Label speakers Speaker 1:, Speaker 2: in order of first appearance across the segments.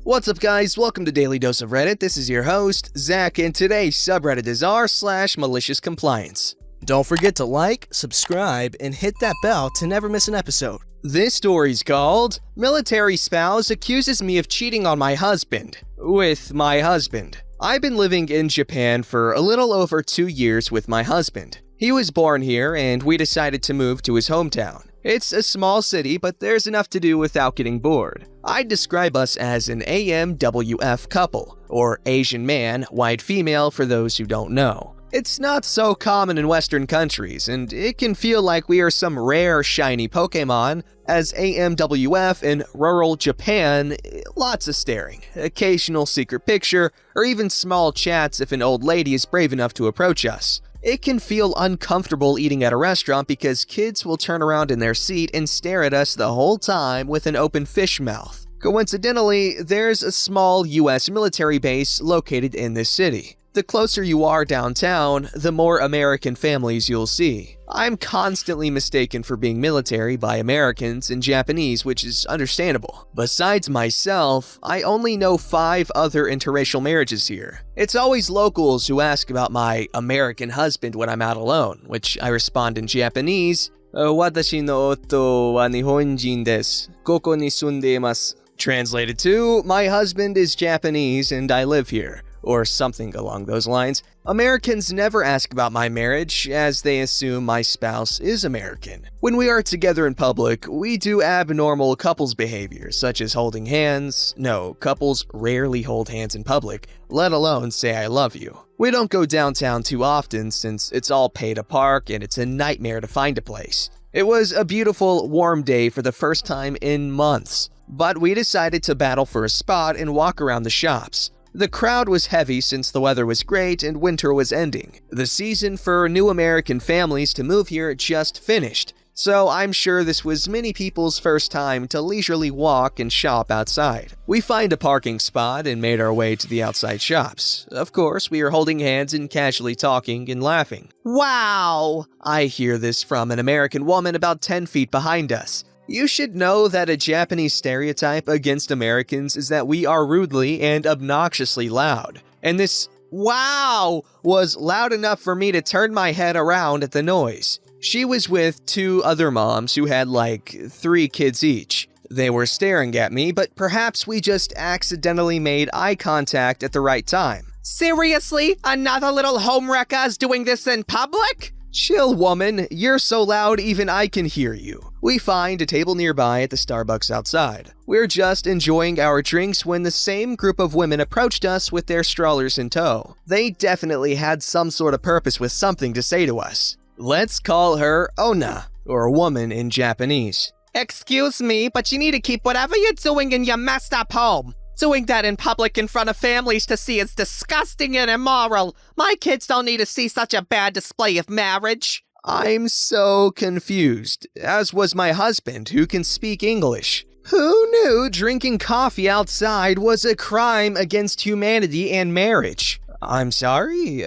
Speaker 1: What's up guys, welcome to Daily Dose of Reddit. This is your host, Zach, and today's subreddit is r/MaliciousCompliance. Don't forget to like, subscribe, and hit that bell to never miss an episode. This story's called, Military Spouse Accuses Me of Cheating on My Husband. With my husband. I've been living in Japan for a little over 2 years with my husband. He was born here and we decided to move to his hometown. It's a small city, but there's enough to do without getting bored. I'd describe us as an AMWF couple, or Asian man, white female for those who don't know. It's not so common in Western countries, and it can feel like we are some rare shiny Pokemon, as AMWF in rural Japan, lots of staring, occasional secret picture, or even small chats if an old lady is brave enough to approach us. It can feel uncomfortable eating at a restaurant because kids will turn around in their seat and stare at us the whole time with an open fish mouth. Coincidentally, there's a small US military base located in this city. The closer you are downtown, the more American families you'll see. I'm constantly mistaken for being military by Americans and Japanese, which is understandable. Besides myself, I only know 5 other interracial marriages here. It's always locals who ask about my American husband when I'm out alone, which I respond in Japanese, Watashi no oto wa Nihonjin desu. Koko ni sundemasu. Translated to, my husband is Japanese and I live here. Or something along those lines. Americans never ask about my marriage, as they assume my spouse is American. When we are together in public, we do abnormal couples behavior, such as holding hands. No, couples rarely hold hands in public, let alone say I love you. We don't go downtown too often since it's all pay to park and it's a nightmare to find a place. It was a beautiful, warm day for the first time in months, but we decided to battle for a spot and walk around the shops. The crowd was heavy since the weather was great and winter was ending. The season for new American families to move here just finished, so I'm sure this was many people's first time to leisurely walk and shop outside. We find a parking spot and made our way to the outside shops. Of course, we are holding hands and casually talking and laughing. Wow! I hear this from an American woman about 10 feet behind us. You should know that a Japanese stereotype against Americans is that we are rudely and obnoxiously loud. And this wow was loud enough for me to turn my head around at the noise. She was with 2 other moms who had like 3 kids each. They were staring at me, but perhaps we just accidentally made eye contact at the right time. Seriously? Another little homewrecker is doing this in public? Chill, woman. You're so loud even I can hear you. We find a table nearby at the Starbucks outside. We're just enjoying our drinks when the same group of women approached us with their strollers in tow. They definitely had some sort of purpose with something to say to us. Let's call her Ona, or woman in Japanese. Excuse me, but you need to keep whatever you're doing in your messed up home. Doing that in public in front of families to see is disgusting and immoral. My kids don't need to see such a bad display of marriage. I'm so confused, as was my husband, who can speak English. Who knew drinking coffee outside was a crime against humanity and marriage? I'm sorry,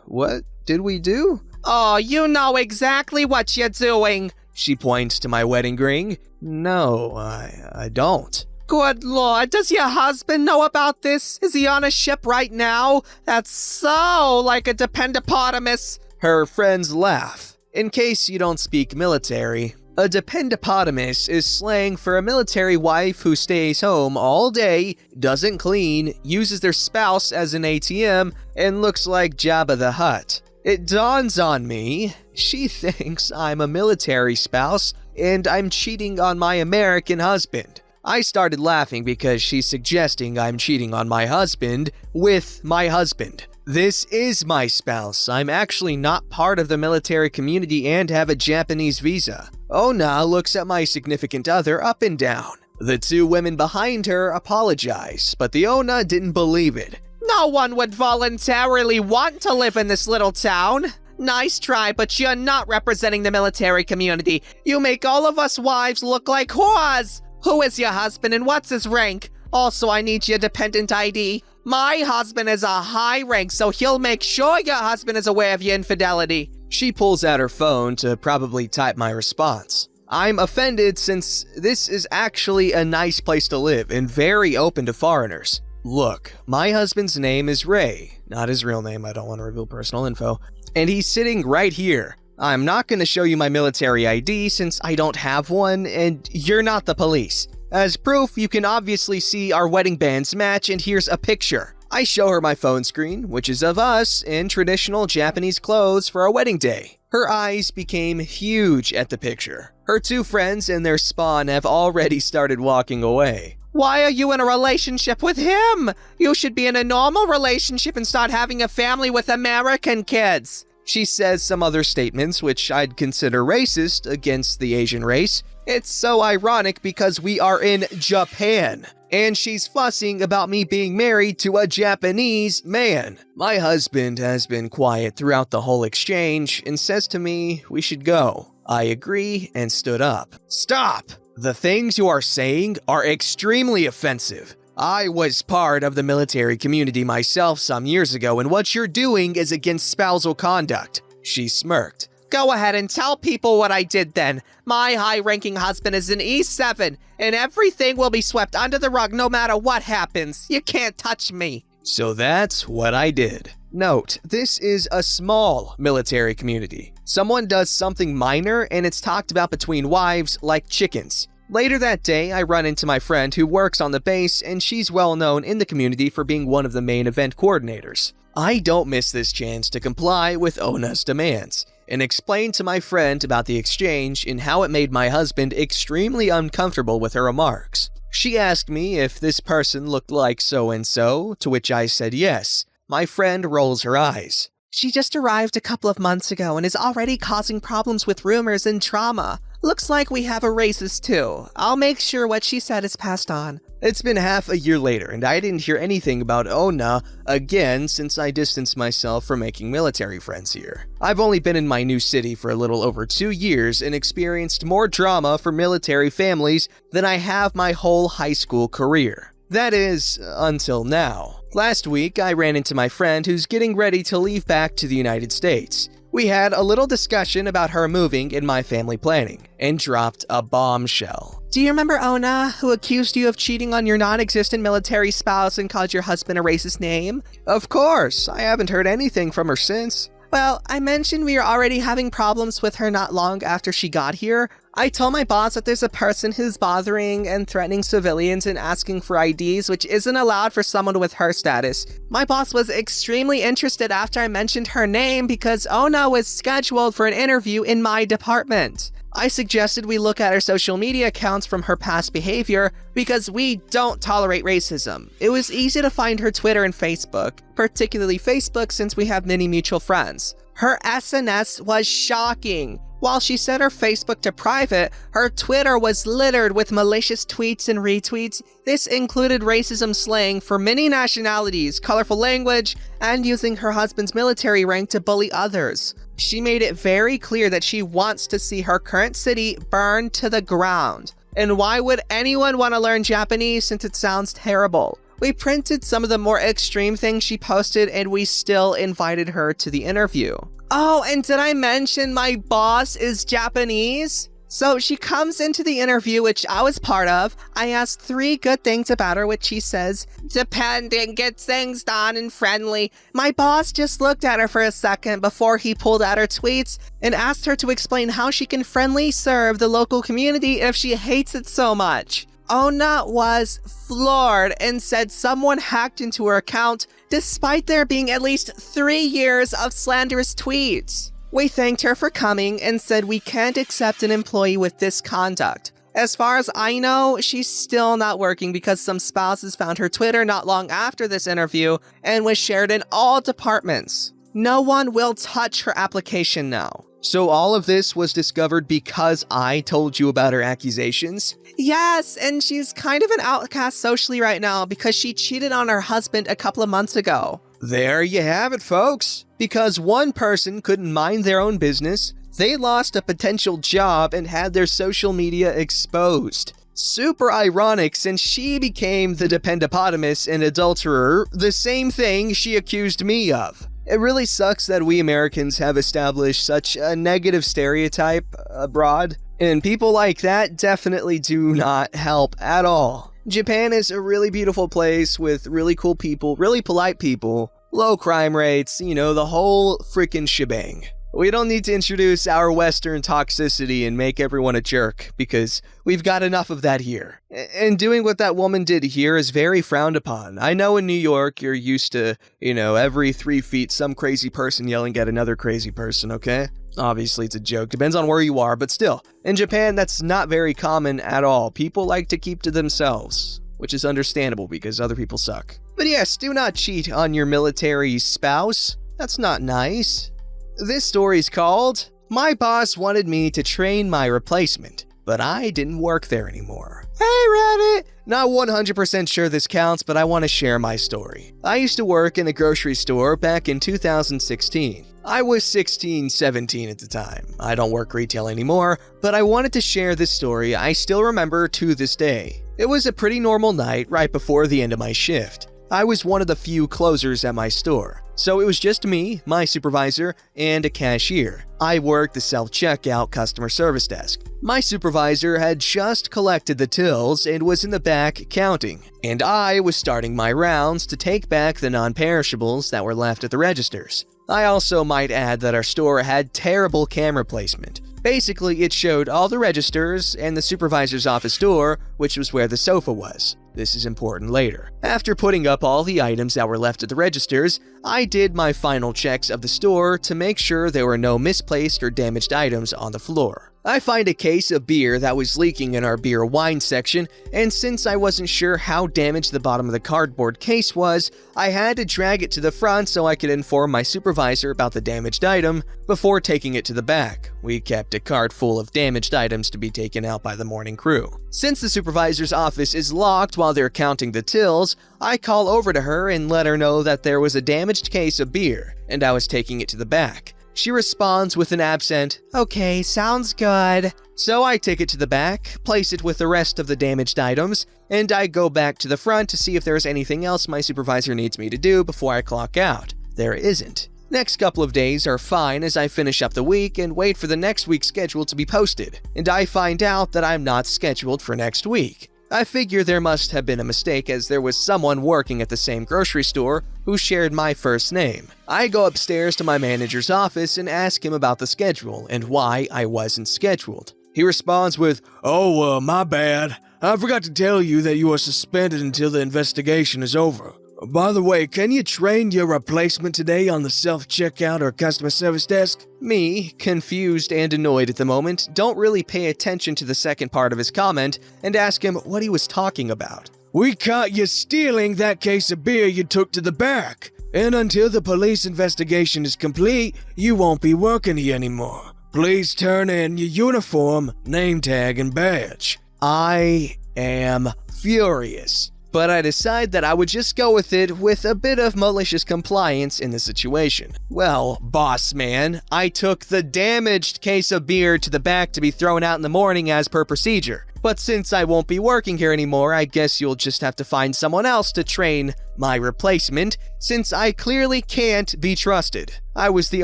Speaker 1: what did we do? Oh, you know exactly what you're doing. She points to my wedding ring. No, I don't. Good Lord, does your husband know about this? Is he on a ship right now? That's so like a dependopotamus. Her friends laugh. In case you don't speak military, a dependopotamus is slang for a military wife who stays home all day, doesn't clean, uses their spouse as an ATM, and looks like Jabba the Hutt. It dawns on me, she thinks I'm a military spouse and I'm cheating on my American husband. I started laughing because she's suggesting I'm cheating on my husband with my husband. This is my spouse. I'm actually not part of the military community and have a Japanese visa. Ona looks at my significant other up and down. The 2 women behind her apologize, but the Ona didn't believe it. No one would voluntarily want to live in this little town. Nice try, but you're not representing the military community. You make all of us wives look like whores. Who is your husband and what's his rank? Also, I need your dependent ID. My husband is a high rank, so he'll make sure your husband is aware of your infidelity. She pulls out her phone to probably type my response. I'm offended since this is actually a nice place to live and very open to foreigners. Look, my husband's name is Ray, not his real name, I don't want to reveal personal info, and he's sitting right here. I'm not going to show you my military ID since I don't have one, and you're not the police. As proof, you can obviously see our wedding bands match, and here's a picture. I show her my phone screen, which is of us in traditional Japanese clothes for our wedding day. Her eyes became huge at the picture. Her two friends and their spawn have already started walking away. Why are you in a relationship with him? You should be in a normal relationship and start having a family with American kids. She says some other statements which I'd consider racist against the Asian race. It's so ironic because we are in Japan. And she's fussing about me being married to a Japanese man. My husband has been quiet throughout the whole exchange and says to me we should go. I agree and stood up. Stop! The things you are saying are extremely offensive. I was part of the military community myself some years ago, and what you're doing is against spousal conduct. She smirked. Go ahead and tell people what I did then. My high-ranking husband is an E7, and everything will be swept under the rug no matter what happens. You can't touch me. So that's what I did. Note, this is a small military community. Someone does something minor and it's talked about between wives like chickens. Later that day, I run into my friend who works on the base, and she's well known in the community for being one of the main event coordinators. I don't miss this chance to comply with Ona's demands and explain to my friend about the exchange and how it made my husband extremely uncomfortable with her remarks. She asked me if this person looked like so-and-so, to which I said yes. My friend rolls her eyes. She just arrived a couple of months ago and is already causing problems with rumors and trauma. Looks like we have a racist too. I'll make sure what she said is passed on. It's been half a year later, and I didn't hear anything about Ona again since I distanced myself from making military friends here. I've only been in my new city for a little over 2 years and experienced more drama for military families than I have my whole high school career. That is, until now. Last week, I ran into my friend who's getting ready to leave back to the United States. We had a little discussion about her moving and my family planning, and dropped a bombshell. Do you remember Ona, who accused you of cheating on your non-existent military spouse and called your husband a racist name? Of course, I haven't heard anything from her since. Well, I mentioned we were already having problems with her not long after she got here. I told my boss that there's a person who's bothering and threatening civilians and asking for IDs, which isn't allowed for someone with her status. My boss was extremely interested after I mentioned her name because Ona was scheduled for an interview in my department. I suggested we look at her social media accounts from her past behavior because we don't tolerate racism. It was easy to find her Twitter and Facebook, particularly Facebook since we have many mutual friends. Her SNS was shocking. While she set her Facebook to private, her Twitter was littered with malicious tweets and retweets. This included racism slang for many nationalities, colorful language, and using her husband's military rank to bully others. She made it very clear that she wants to see her current city burned to the ground. And why would anyone want to learn Japanese since it sounds terrible? We printed some of the more extreme things she posted and we still invited her to the interview. Oh, and did I mention my boss is Japanese? So she comes into the interview, which I was part of. I asked 3 good things about her, which she says, dependent, gets things done, and friendly. My boss just looked at her for a second before he pulled out her tweets and asked her to explain how she can friendly serve the local community if she hates it so much. Ona was floored and said someone hacked into her account despite there being at least 3 years of slanderous tweets. We thanked her for coming and said we can't accept an employee with this conduct. As far as I know, she's still not working because some spouses found her Twitter not long after this interview and was shared in all departments. No one will touch her application now. So all of this was discovered because I told you about her accusations? Yes, and she's kind of an outcast socially right now because she cheated on her husband a couple of months ago. There you have it, folks. Because one person couldn't mind their own business, they lost a potential job and had their social media exposed. Super ironic since she became the dependopotamus and adulterer, the same thing she accused me of. It really sucks that we Americans have established such a negative stereotype abroad. And people like that definitely do not help at all. Japan is a really beautiful place with really cool people, really polite people, low crime rates, the whole freaking shebang. We don't need to introduce our Western toxicity and make everyone a jerk, because we've got enough of that here. And doing what that woman did here is very frowned upon. I know in New York, you're used to, every 3 feet, some crazy person yelling at another crazy person, okay? Obviously, it's a joke. Depends on where you are, but still. In Japan, that's not very common at all. People like to keep to themselves, which is understandable because other people suck. But yes, do not cheat on your military spouse. That's not nice. This story's called, "My Boss Wanted Me to Train My Replacement, but I Didn't Work There Anymore." Hey Reddit! Not 100% sure this counts, but I want to share my story. I used to work in a grocery store back in 2016. I was 16, 17 at the time. I don't work retail anymore, but I wanted to share this story I still remember to this day. It was a pretty normal night right before the end of my shift. I was one of the few closers at my store, so it was just me, my supervisor, and a cashier. I worked the self-checkout customer service desk. My supervisor had just collected the tills and was in the back counting, and I was starting my rounds to take back the non-perishables that were left at the registers. I also might add that our store had terrible camera placement. Basically, it showed all the registers and the supervisor's office door, which was where the sofa was. This is important later. After putting up all the items that were left at the registers, I did my final checks of the store to make sure there were no misplaced or damaged items on the floor. I find a case of beer that was leaking in our beer wine section, and since I wasn't sure how damaged the bottom of the cardboard case was, I had to drag it to the front so I could inform my supervisor about the damaged item before taking it to the back. We kept a cart full of damaged items to be taken out by the morning crew. Since the supervisor's office is locked while they're counting the tills, I call over to her and let her know that there was a damaged case of beer, and I was taking it to the back. She responds with an absent, "Okay, sounds good." So I take it to the back, place it with the rest of the damaged items, and I go back to the front to see if there's anything else my supervisor needs me to do before I clock out. There isn't. Next couple of days are fine as I finish up the week and wait for the next week's schedule to be posted, and I find out that I'm not scheduled for next week. I figure there must have been a mistake as there was someone working at the same grocery store who shared my first name. I go upstairs to my manager's office and ask him about the schedule and why I wasn't scheduled. He responds with, my bad. I forgot to tell you that you are suspended until the investigation is over. By the way, can you train your replacement today on the self-checkout or customer service desk?" Me, confused and annoyed at the moment, don't really pay attention to the second part of his comment and ask him what he was talking about. "We caught you stealing that case of beer you took to the back, and until the police investigation is complete, you won't be working here anymore. Please turn in your uniform, name tag, and badge." I am furious, but I decide that I would just go with it with a bit of malicious compliance in the situation. "Well, boss man, I took the damaged case of beer to the back to be thrown out in the morning as per procedure. But since I won't be working here anymore, I guess you'll just have to find someone else to train my replacement, since I clearly can't be trusted." I was the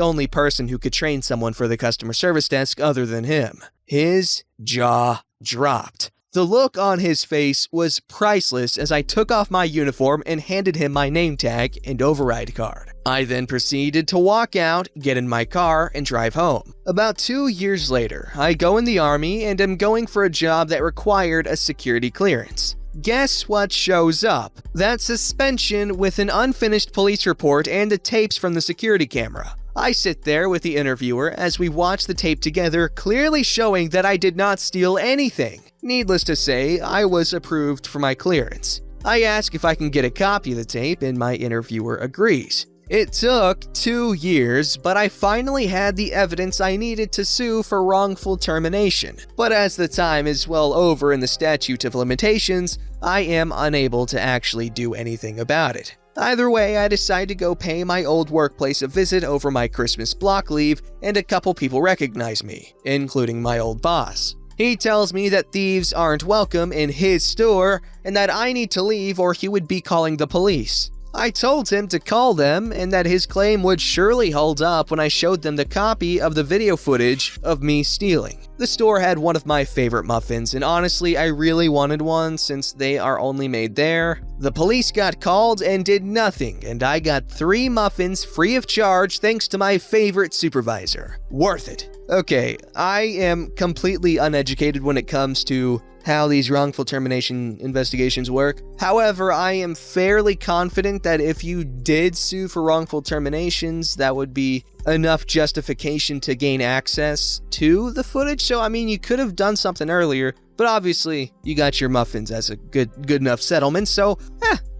Speaker 1: only person who could train someone for the customer service desk other than him. His jaw dropped. The look on his face was priceless as I took off my uniform and handed him my name tag and override card. I then proceeded to walk out, get in my car, and drive home. About 2 years later, I go in the army and am going for a job that required a security clearance. Guess what shows up? That suspension with an unfinished police report and the tapes from the security camera. I sit there with the interviewer as we watch the tape together, clearly showing that I did not steal anything. Needless to say, I was approved for my clearance. I ask if I can get a copy of the tape, and my interviewer agrees. It took 2 years, but I finally had the evidence I needed to sue for wrongful termination. But as the time is well over in the statute of limitations, I am unable to actually do anything about it. Either way, I decide to go pay my old workplace a visit over my Christmas block leave, and a couple people recognize me, including my old boss. He tells me that thieves aren't welcome in his store and that I need to leave or he would be calling the police. I told him to call them and that his claim would surely hold up when I showed them the copy of the video footage of me stealing. The store had one of my favorite muffins, and honestly, I really wanted one since they are only made there. The police got called and did nothing, and I got 3 muffins free of charge thanks to my favorite supervisor. Worth it. Okay, I am completely uneducated when it comes to how these wrongful termination investigations work. However, I am fairly confident that if you did sue for wrongful terminations, that would be enough justification to gain access to the footage. So, I mean, you could have done something earlier, but obviously you got your muffins as a good enough settlement. So,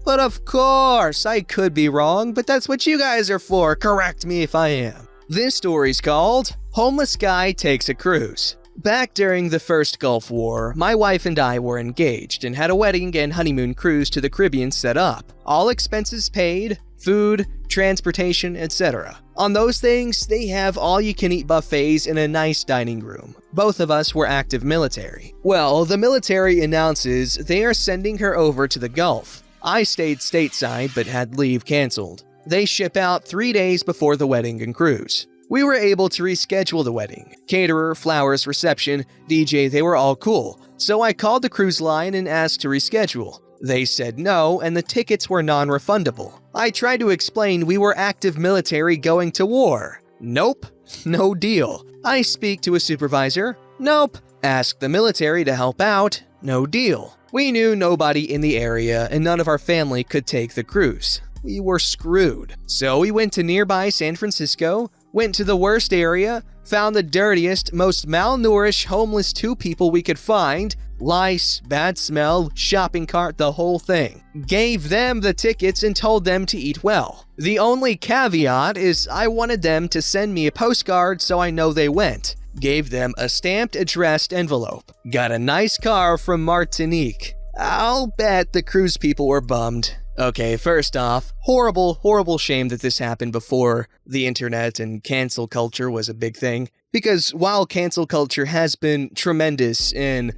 Speaker 1: but of course, I could be wrong, but that's what you guys are for. Correct me if I am. This story's called Homeless Guy Takes a Cruise. Back during the first Gulf War, my wife and I were engaged and had a wedding and honeymoon cruise to the Caribbean set up. All expenses paid, food, transportation, etc. On those things, they have all-you-can-eat buffets in a nice dining room. Both of us were active military. Well, the military announces they are sending her over to the Gulf. I stayed stateside but had leave canceled. They ship out 3 days before the wedding and cruise. We were able to reschedule the wedding. Caterer, flowers, reception, DJ, they were all cool. So I called the cruise line and asked to reschedule. They said no, and the tickets were non-refundable. I tried to explain we were active military going to war. Nope, no deal. I speak to a supervisor. Nope. Ask the military to help out. No deal. We knew nobody in the area, and none of our family could take the cruise. We were screwed. So we went to nearby San Francisco, went to the worst area, found the dirtiest, most malnourished, homeless 2 people we could find, lice, bad smell, shopping cart, the whole thing. Gave them the tickets and told them to eat well. The only caveat is I wanted them to send me a postcard so I know they went. Gave them a stamped, addressed envelope. Got a nice car from Martinique. I'll bet the cruise people were bummed. Okay, first off, horrible shame that this happened before the internet and cancel culture was a big thing. Because while cancel culture has been tremendous in,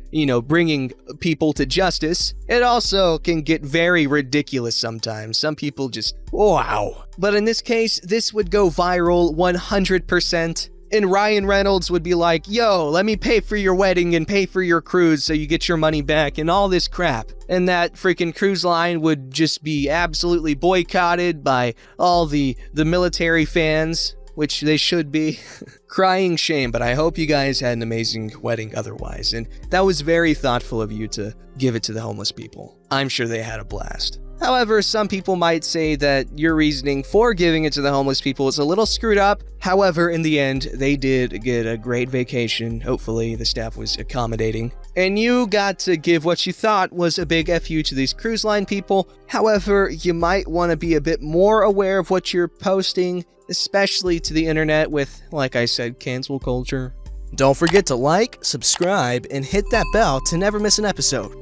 Speaker 1: bringing people to justice, it also can get very ridiculous sometimes. Some people just, wow. But in this case, this would go viral 100%. And Ryan Reynolds would be like, yo, let me pay for your wedding and pay for your cruise so you get your money back and all this crap. And that freaking cruise line would just be absolutely boycotted by all the military fans, which they should be. Crying shame, but I hope you guys had an amazing wedding otherwise. And that was very thoughtful of you to give it to the homeless people. I'm sure they had a blast. However, some people might say that your reasoning for giving it to the homeless people is a little screwed up. However, in the end, they did get a great vacation. Hopefully, the staff was accommodating. And you got to give what you thought was a big FU to these cruise line people. However, you might want to be a bit more aware of what you're posting, especially to the internet with, like I said, cancel culture. Don't forget to like, subscribe, and hit that bell to never miss an episode.